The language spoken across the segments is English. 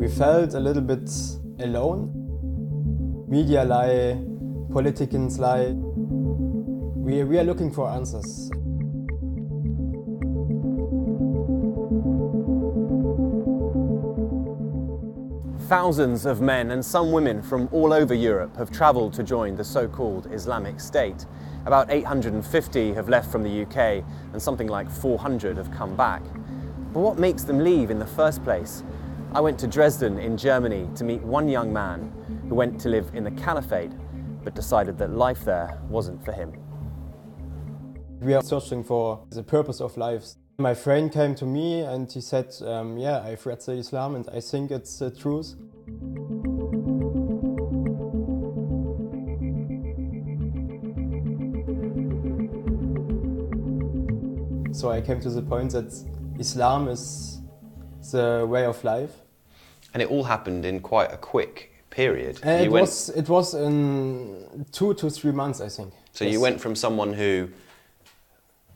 We felt a little bit alone. Media lie, politicians lie. We are looking for answers. Thousands of men and some women from all over Europe have travelled to join the so-called Islamic State. About 850 have left from the UK and something like 400 have come back. But what makes them leave in the first place? I went to Dresden in Germany to meet one young man who went to live in the Caliphate but decided that life there wasn't for him. We are searching for the purpose of life. My friend came to me and he said, yeah, I've read the Islam and I think it's the truth. So I came to the point that Islam is the way of life. And it all happened in quite a quick period. It was in 2 to 3 months, I think. So yes. You went from someone who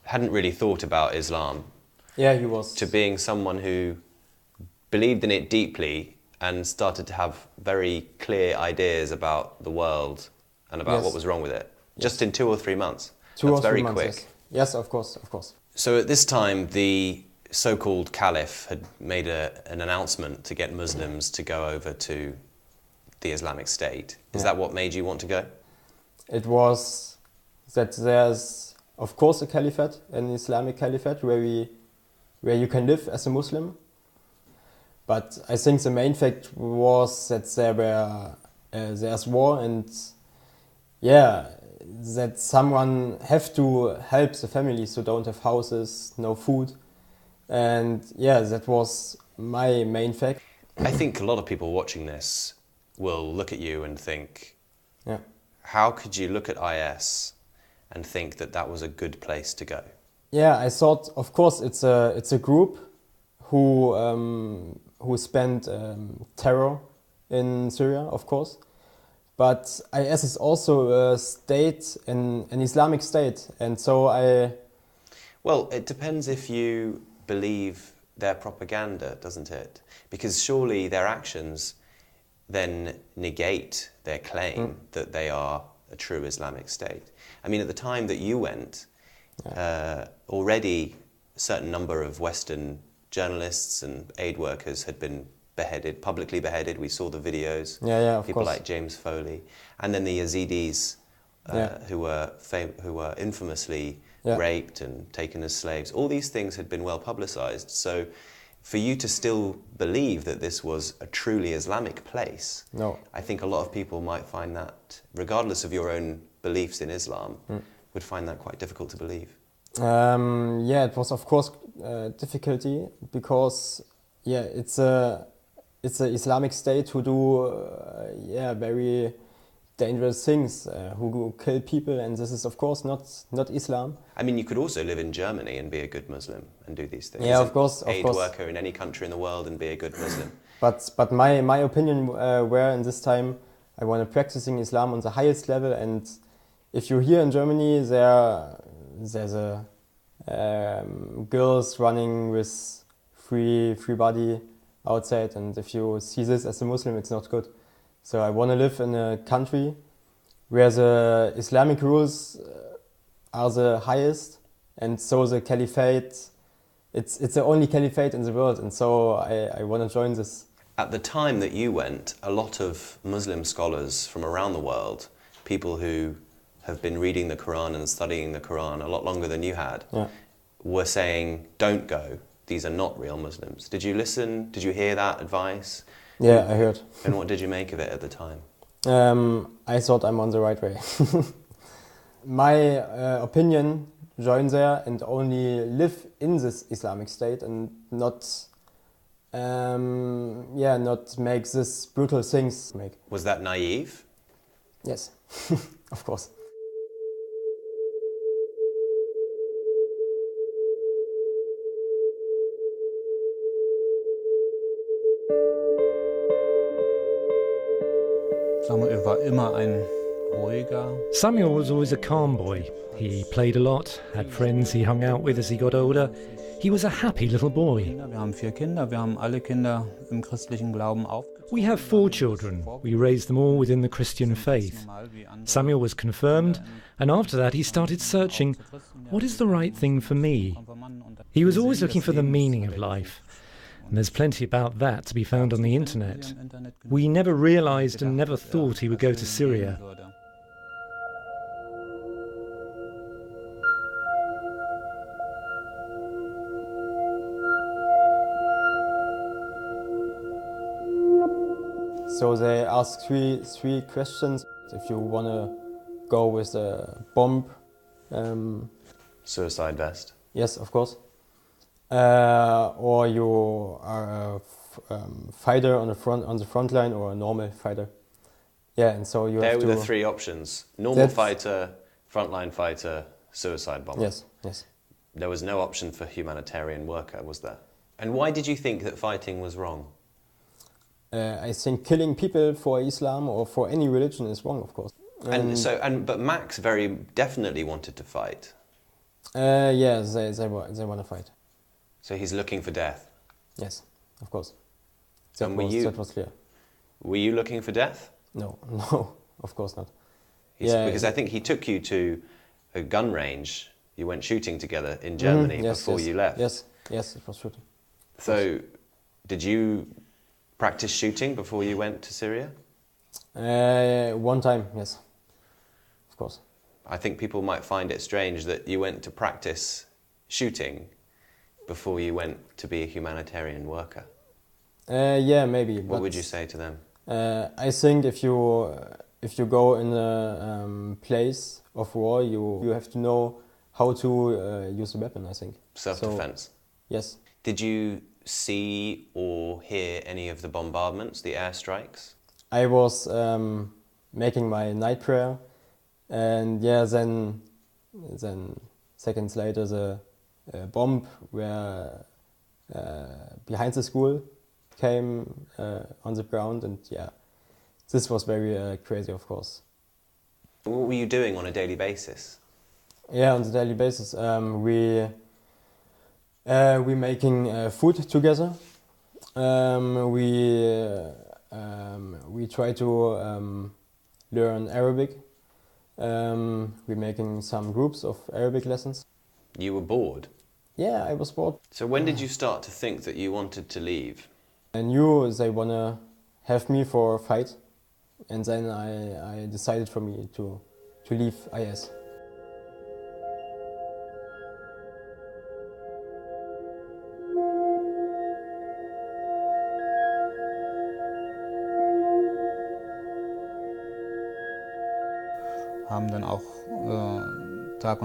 hadn't really thought about Islam, yeah, he was, to being someone who believed in it deeply and started to have very clear ideas about the world and about what was wrong with it. Yes. Just in 2 or 3 months. That's very quick. Yes, of course. So at this time, the so-called Caliph had made an announcement to get Muslims to go over to the Islamic State. Is that what made you want to go? It was that there's, of course, a caliphate, an Islamic caliphate, where you can live as a Muslim. But I think the main fact was that there's war and that someone have to help the families who don't have houses, no food. And that was my main fact. I think a lot of people watching this will look at you and think, how could you look at IS and think that that was a good place to go? Yeah, I thought, of course, it's a group who spent terror in Syria, of course. But IS is also a state, an Islamic state, and so Well, it depends if you believe their propaganda, doesn't it? Because surely their actions then negate their claim that they are a true Islamic state. I mean, at the time that you went, already a certain number of Western journalists and aid workers had been beheaded, publicly beheaded. We saw the videos. Of people course. like James Foley, and then the Yazidis who were infamously raped and taken as slaves. All these things had been well publicized. So, for you to still believe that this was a truly Islamic place, I think a lot of people might find that, regardless of your own beliefs in Islam, would find that quite difficult to believe. It was of course difficulty because it's an Islamic state who do very dangerous things, who kill people, and this is of course not Islam. I mean, you could also live in Germany and be a good Muslim and do these things. Yeah, of course. Aid worker in any country in the world and be a good Muslim. But my opinion were in this time I want to practicing Islam on the highest level, and if you're here in Germany, there's a girls running with free body outside, and if you see this as a Muslim, it's not good. So I want to live in a country where the Islamic rules are the highest, and so the caliphate, it's the only caliphate in the world, and so I want to join this. At the time that you went, a lot of Muslim scholars from around the world, people who have been reading the Quran and studying the Quran a lot longer than you had, were saying, don't go, these are not real Muslims. Did you listen? Did you hear that advice? Yeah, I heard. And what did you make of it at the time? I thought I'm on the right way. My opinion, join there and only live in this Islamic state and not make this brutal things. Was that naive? Yes, of course. Er war immer ein Samuel was always a calm boy. He played a lot, had friends he hung out with as he got older. He was a happy little boy. We have 4 children. We raised them all within the Christian faith. Samuel was confirmed, and after that he started searching, what is the right thing for me? He was always looking for the meaning of life. And there's plenty about that to be found on the internet. We never realized and never thought he would go to Syria. So they ask three questions. If you want to go with a bomb, Suicide vest. yes, of course. Or you are a fighter on the front line, or a normal fighter. Yeah, and so you There have were to. the 3 options: normal fighter, frontline fighter, suicide bomber. Yes, yes. There was no option for humanitarian worker, was there? And why did you think that fighting was wrong? I think killing people for Islam or for any religion is wrong, of course. But Max very definitely wanted to fight. Yeah, they want to fight. So he's looking for death. Yes, of course. And That was clear. Were you looking for death? No, of course not. Because I think he took you to a gun range. You went shooting together in Germany before you left. Yes, it was shooting. So, did you practice shooting before you went to Syria? One time, yes, of course. I think people might find it strange that you went to practice shooting before you went to be a humanitarian worker. Yeah, maybe. What would you say to them? I think if you go in a place of war, you have to know how to use a weapon, I think. Self-defense? So, yes. Did you see or hear any of the bombardments, the airstrikes? I was making my night prayer, and yeah, then seconds later the bomb were behind the school came on the ground, and yeah, this was very crazy, of course. What were you doing on a daily basis? Yeah, on a daily basis, we making food together. We try to learn Arabic. We're making some groups of Arabic lessons. You were bored? Yeah, I was bored. So when did you start to think that you wanted to leave? I knew they wanna have me for a fight, and then I decided for me to leave IS.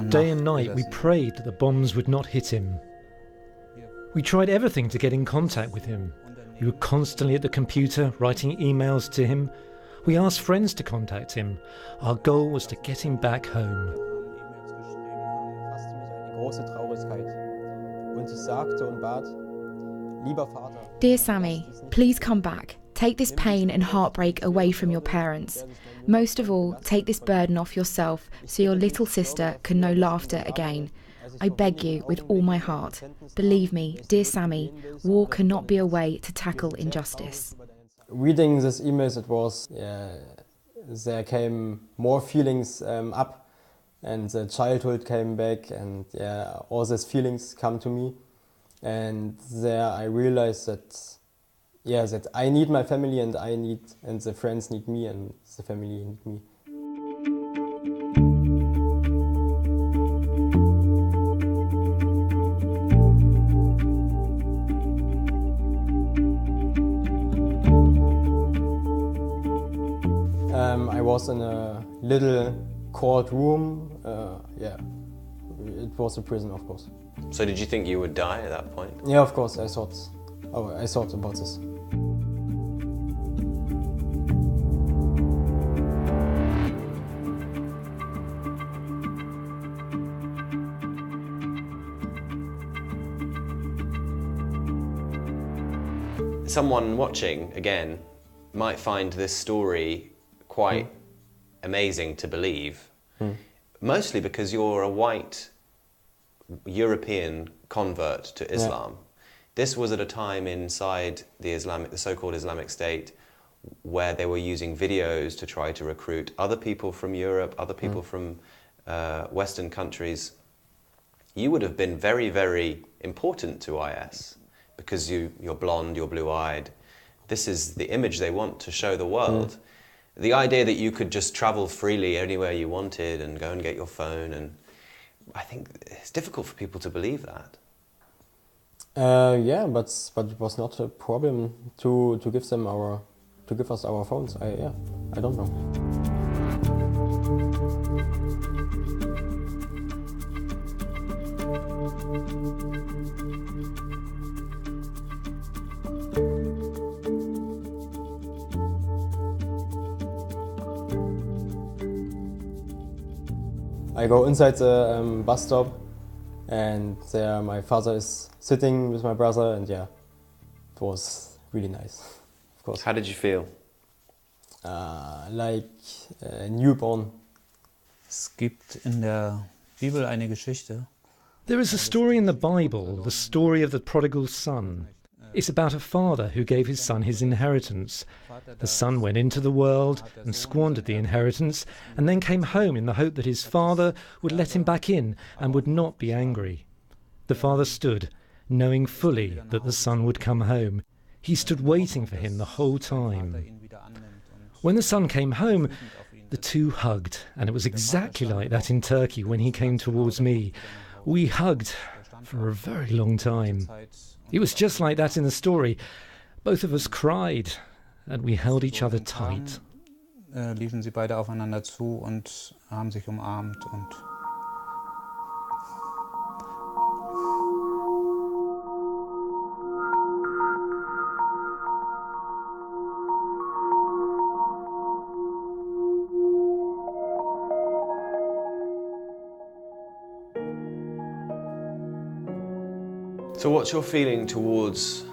Day and night we prayed that the bombs would not hit him. We tried everything to get in contact with him. We were constantly at the computer, writing emails to him. We asked friends to contact him. Our goal was to get him back home. Dear Sammy, please come back. Take this pain and heartbreak away from your parents. Most of all, take this burden off yourself so your little sister can know laughter again. I beg you with all my heart. Believe me, dear Sammy, war cannot be a way to tackle injustice. Reading these emails, it was, there came more feelings up, and the childhood came back, and all these feelings come to me. And there I realized that I need my family, and the friends need me, and the family need me. I was in a little courtroom. It was a prison, of course. So did you think you would die at that point? Yeah, of course. I thought about this. Someone watching, again, might find this story quite amazing to believe, mostly because you're a white European convert to Islam. Yeah. This was at a time inside the so-called Islamic State, where they were using videos to try to recruit other people from Europe, other people from Western countries. You would have been very, very important to IS because you're blonde, you're blue-eyed. This is the image they want to show the world. The idea that you could just travel freely anywhere you wanted and go and get your phone, and I think it's difficult for people to believe that. Yeah, but it was not a problem to give us our phones. I don't know. I go inside the bus stop, and there my father is sitting with my brother, and yeah, it was really nice, of course. How did you feel? Like newborn. Es gibt in der Bibel eine Geschichte. There is a story in the Bible, the story of the prodigal son. It's about a father who gave his son his inheritance. The son went into the world and squandered the inheritance, and then came home in the hope that his father would let him back in and would not be angry. The father stood, knowing fully that the son would come home. He stood waiting for him the whole time. When the son came home, the two hugged, and it was exactly like that in Turkey when he came towards me. We hugged for a very long time. It was just like that in the story. Both of us cried, and we held each other tight. Liefen sie beide aufeinander zu und haben sich umarmt und So what's your feeling towards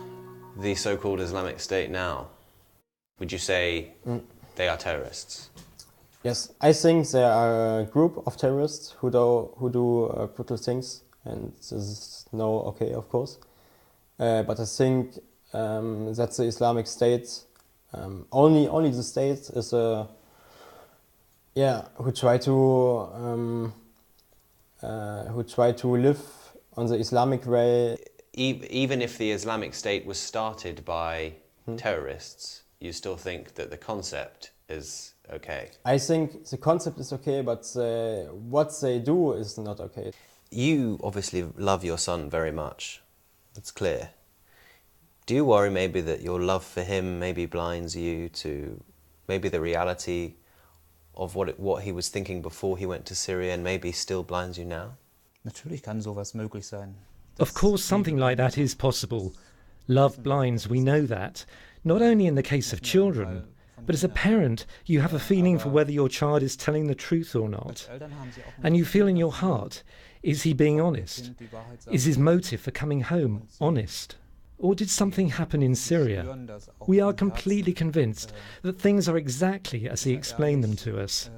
the so-called Islamic State now? Would you say they are terrorists? Yes, I think they are a group of terrorists who do brutal things, and this is okay, of course. But I think that the Islamic State, only the state is who try to live on the Islamic way. Even if the Islamic State was started by terrorists, you still think that the concept is okay? I think the concept is okay, but what they do is not okay. You obviously love your son very much. It's clear. Do you worry maybe that your love for him maybe blinds you to maybe the reality of what he was thinking before he went to Syria, and maybe still blinds you now? Natürlich kann sowas möglich sein. Of course, something like that is possible. Love blinds, we know that. Not only in the case of children, but as a parent, you have a feeling for whether your child is telling the truth or not. And you feel in your heart, is he being honest? Is his motive for coming home honest? Or did something happen in Syria? We are completely convinced that things are exactly as he explained them to us.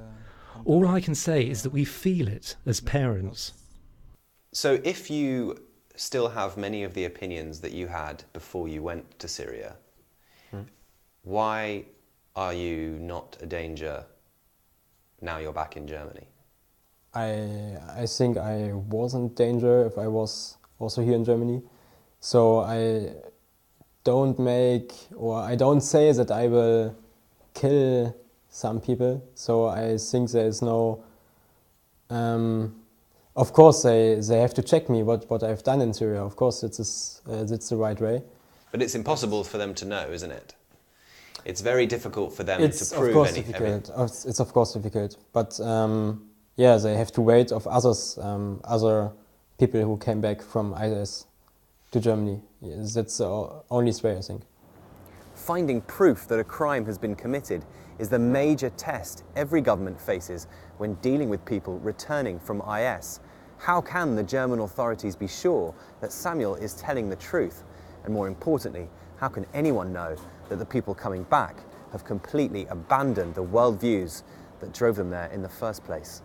All I can say is that we feel it as parents. So if you still have many of the opinions that you had before you went to Syria, why are you not a danger now you're back in Germany? I think I was in danger if I was also here in Germany. So I don't say that I will kill some people. So I think there is no... of course, they have to check me what I've done in Syria. Of course, it's the right way. But it's impossible for them to know, isn't it? It's very difficult for them to prove anything. It's of course difficult. But they have to wait of other people who came back from IS to Germany. That's the only way, I think. Finding proof that a crime has been committed is the major test every government faces when dealing with people returning from IS. How can the German authorities be sure that Samuel is telling the truth? And more importantly, how can anyone know that the people coming back have completely abandoned the worldviews that drove them there in the first place.